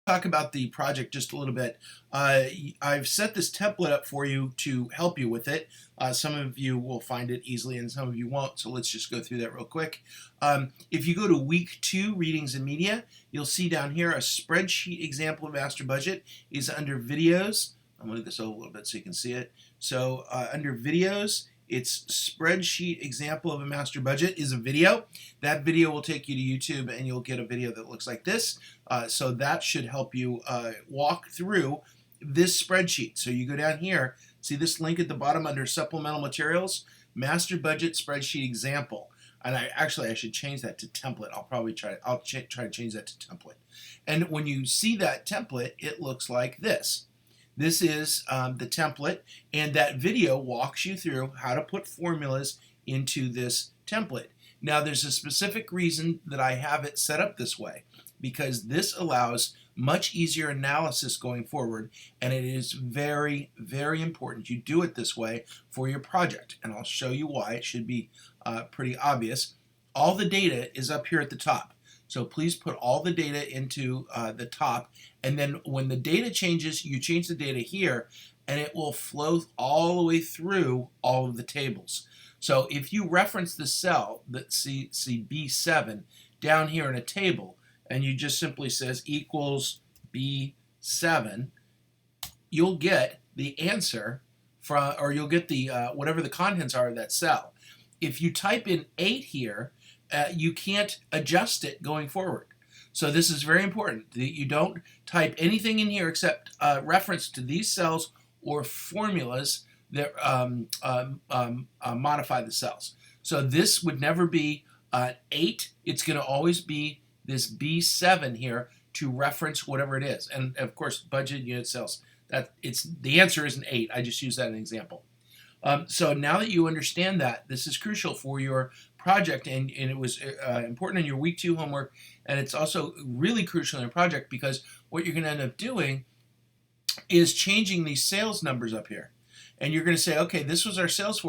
talk about the project just a little bit. I've set this template up for you to help you with it. Some of you will find it easily and some of you won't, so let's just go through that real quick. If you go to week 2, readings and media, you'll see down here a spreadsheet example of master budget is under videos. I'm going to move this over a little bit so you can see it. So under videos, it's spreadsheet example of a master budget is a video. That video will take you to YouTube and you'll get a video that looks like this. So that should help you walk through this spreadsheet. So you go down here, see this link at the bottom under supplemental materials, master budget spreadsheet example. And I should change that to template. I'll try to change that to template. And when you see that template, it looks like this. This is the template, and that video walks you through how to put formulas into this template. Now, there's a specific reason that I have it set up this way, because this allows much easier analysis going forward, and it is very, very important you do it this way for your project, and I'll show you why. It should be pretty obvious. All the data is up here at the top. So please put all the data into the top, and then when the data changes, you change the data here, and it will flow all the way through all of the tables. So if you reference the cell that see B7 down here in a table, and you just simply says equals B7, you'll get the answer from, or you'll get the whatever the contents are of that cell. If you type in 8 here, you can't adjust it going forward. So this is very important that you don't type anything in here except reference to these cells or formulas that modify the cells. So this would never be 8. It's going to always be this B7 here to reference whatever it is. And of course, budget unit cells. The answer isn't 8. I just use that as an example. So now that you understand that, this is crucial for your project, and it was important in your week 2 homework, and it's also really crucial in your project because what you're going to end up doing is changing these sales numbers up here. And you're going to say, okay, this was our sales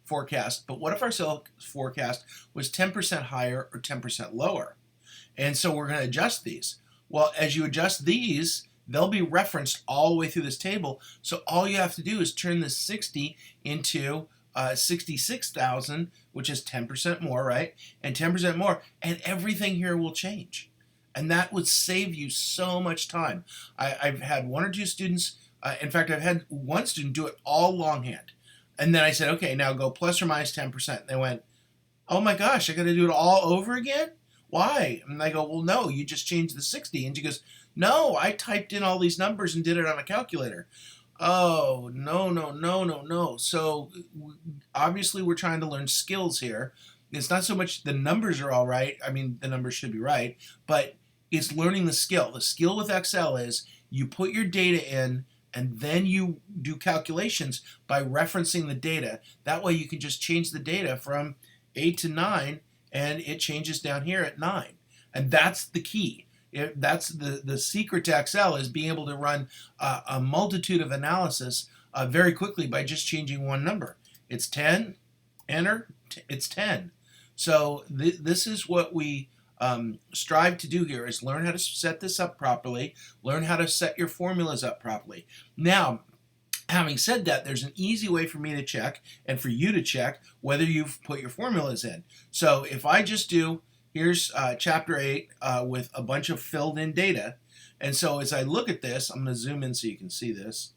forecast, but what if our sales forecast was 10% higher or 10% lower? And so we're going to adjust these. Well, as you adjust these, they'll be referenced all the way through this table. So all you have to do is turn this 60 into 66,000, which is 10% more, right? And 10% more, and everything here will change. And that would save you so much time. I've had 1 or 2 students, in fact, I've had one student do it all longhand. And then I said, okay, now go plus or minus 10%. And they went, oh my gosh, I got to do it all over again? Why? And I go, well, no, you just changed the 60. And she goes, no, I typed in all these numbers and did it on a calculator. Oh, no. So obviously we're trying to learn skills here. It's not so much the numbers are all right. I mean, the numbers should be right, but it's learning the skill. The skill with Excel is you put your data in and then you do calculations by referencing the data. That way you can just change the data from 8 to 9 and it changes down here at 9. And that's the key. That's the secret to Excel, is being able to run a multitude of analysis very quickly by just changing one number. It's 10, enter, it's 10. So this is what we strive to do here, is learn how to set this up properly, learn how to set your formulas up properly. Now, having said that, there's an easy way for me to check and for you to check whether you've put your formulas in. So if I just do, here's chapter 8 with a bunch of filled in data. And so as I look at this, I'm going to zoom in so you can see this.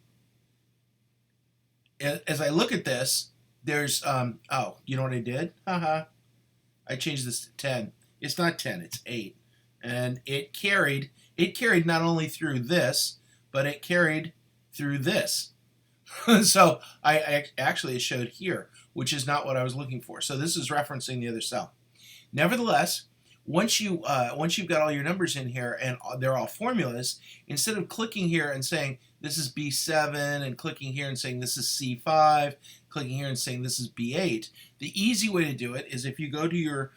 As I look at this, there's, oh, you know what I did? Haha. I changed this to 10. It's not 10, it's 8. And it carried not only through this, but it carried through this. So I actually it showed here, which is not what I was looking for. So this is referencing the other cell. Nevertheless, once you've got all your numbers in here and they're all formulas, instead of clicking here and saying this is B7 and clicking here and saying this is C5, clicking here and saying this is B8, the easy way to do it is if you go to your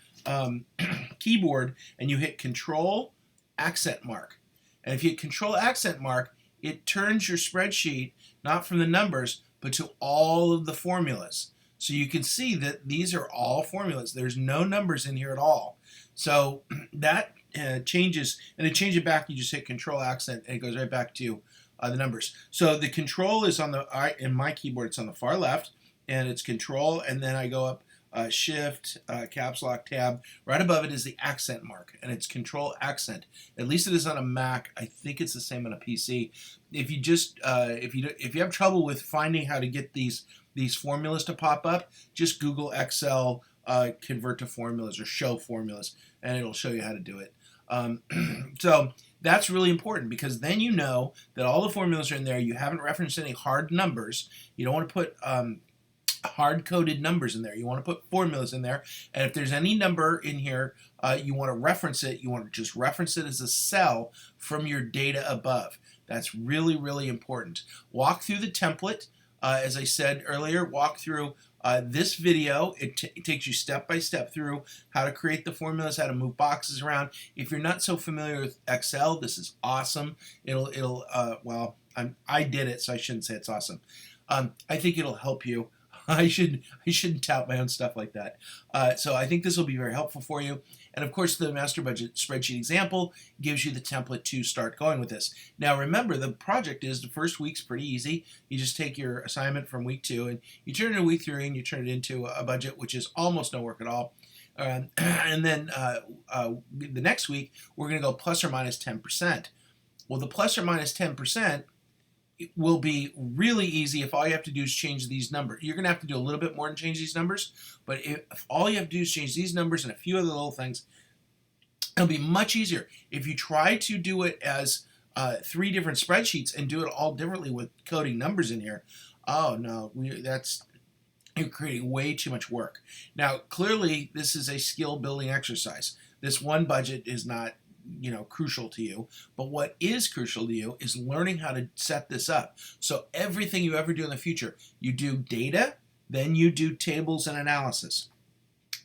keyboard and you hit Control accent mark. And if you hit Control accent mark, it turns your spreadsheet not from the numbers but to all of the formulas. So you can see that these are all formulas. There's no numbers in here at all. So that changes, and to change it back, you just hit Control accent, and it goes right back to the numbers. So the control is on the in my keyboard. It's on the far left, and it's Control, and then I go up Shift, Caps Lock, Tab. Right above it is the accent mark, and it's Control accent. At least it is on a Mac. I think it's the same on a PC. If you just if you have trouble with finding how to get these formulas to pop up, just Google Excel convert to formulas or show formulas, and it'll show you how to do it. So that's really important, because then you know that all the formulas are in there. You haven't referenced any hard numbers. You don't want to put hard-coded numbers in there. You want to put formulas in there. And if there's any number in here, you want to reference it. You want to just reference it as a cell from your data above. That's really, really important. Walk through the template. As I said earlier, walk through this video. It takes you step by step through how to create the formulas, how to move boxes around. If you're not so familiar with Excel, this is awesome. Well, I did it, so I shouldn't say it's awesome. I think it'll help you. I shouldn't tout my own stuff like that. So I think this will be very helpful for you. And of course, the master budget spreadsheet example gives you the template to start going with this. Now remember, the project is the first week's pretty easy. You just take your assignment from week 2 and you turn it into week 3 and you turn it into a budget, which is almost no work at all. And then the next week, we're going to go plus or minus 10%. Well, the plus or minus 10% will be really easy if all you have to do is change these numbers. You're going to have to do a little bit more than change these numbers, but if all you have to do is change these numbers and a few other little things, it'll be much easier. If you try to do it as 3 different spreadsheets and do it all differently with coding numbers in here, oh no, you're creating way too much work. Now, clearly, this is a skill building exercise. This one budget is not crucial to you, but what is crucial to you is learning how to set this up. So everything you ever do in the future, you do data, then you do tables and analysis.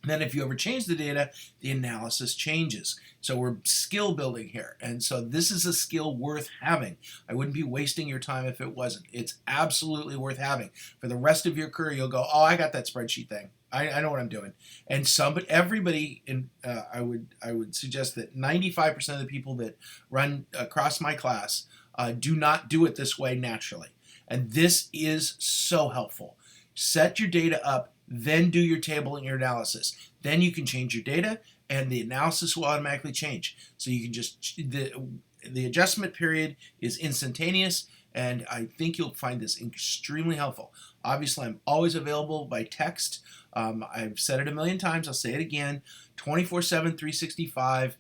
Then if you ever change the data, the analysis changes. So we're skill building here. And so this is a skill worth having. I wouldn't be wasting your time if it wasn't. It's absolutely worth having. For the rest of your career, you'll go, oh, I got that spreadsheet thing. I know what I'm doing. And everybody, I would suggest that 95% of the people that run across my class do not do it this way naturally. And this is so helpful. Set your data up, then do your table and your analysis. Then you can change your data, and the analysis will automatically change. So you can just, the adjustment period is instantaneous, and I think you'll find this extremely helpful. Obviously, I'm always available by text. I've said it a million times. I'll say it again. 24/7, 365.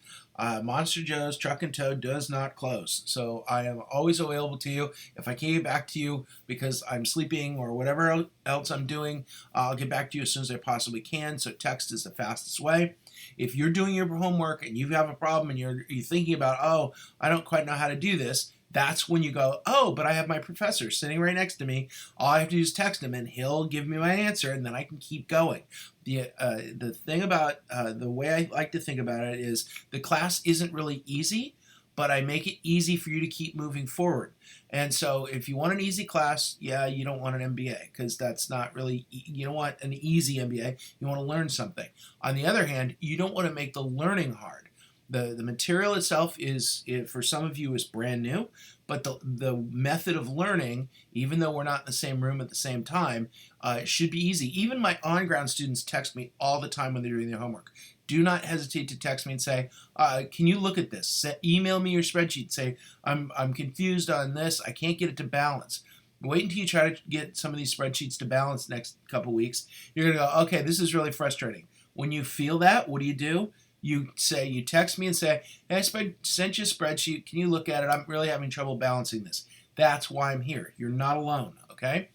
Monster Joe's Truck and Tow does not close. So I am always available to you. If I can't get back to you because I'm sleeping or whatever else I'm doing, I'll get back to you as soon as I possibly can. So text is the fastest way. If you're doing your homework and you have a problem and you're thinking about, oh, I don't quite know how to do this, that's when you go, oh, but I have my professor sitting right next to me. All I have to do is text him, and he'll give me my answer, and then I can keep going. The thing about the way I like to think about it is the class isn't really easy, but I make it easy for you to keep moving forward. And so if you want an easy class, yeah, you don't want an MBA, because that's not really, you don't want an easy MBA. You want to learn something. On the other hand, you don't want to make the learning hard. The material itself for some of you, is brand new, but the method of learning, even though we're not in the same room at the same time, should be easy. Even my on-ground students text me all the time when they're doing their homework. Do not hesitate to text me and say, can you look at this? Email me your spreadsheet. Say, I'm confused on this. I can't get it to balance. Wait until you try to get some of these spreadsheets to balance next couple weeks. You're going to go, okay, this is really frustrating. When you feel that, what do? You text me and say, hey, I sent you a spreadsheet. Can you look at it? I'm really having trouble balancing this. That's why I'm here. You're not alone, okay?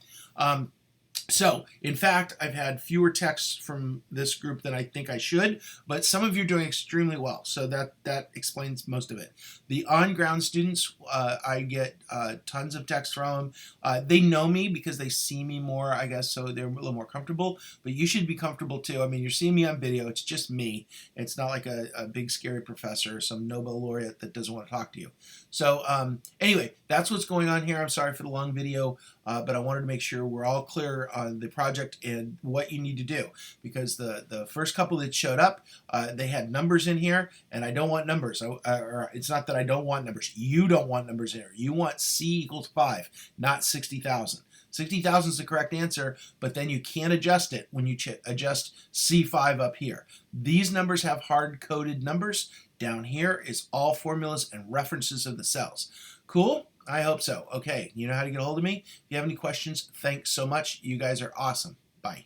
So, in fact, I've had fewer texts from this group than I think I should, but some of you are doing extremely well, so that explains most of it. The on-ground students, I get tons of text from them. They know me because they see me more, I guess, so they're a little more comfortable. But you should be comfortable too. I mean, you're seeing me on video. It's just me. It's not like a big scary professor or some Nobel laureate that doesn't want to talk to you. So anyway, that's what's going on here. I'm sorry for the long video, but I wanted to make sure we're all clear on the project and what you need to do, because the first couple that showed up, they had numbers in here, and I don't want numbers. Or it's not that I don't want numbers. You don't want numbers in here. You want C equals 5, not 60,000. 60,000 is the correct answer, but then you can't adjust it when you adjust C5 up here. These numbers have hard-coded numbers. Down here is all formulas and references of the cells. Cool? I hope so. Okay, you know how to get a hold of me. If you have any questions, thanks so much. You guys are awesome. Bye.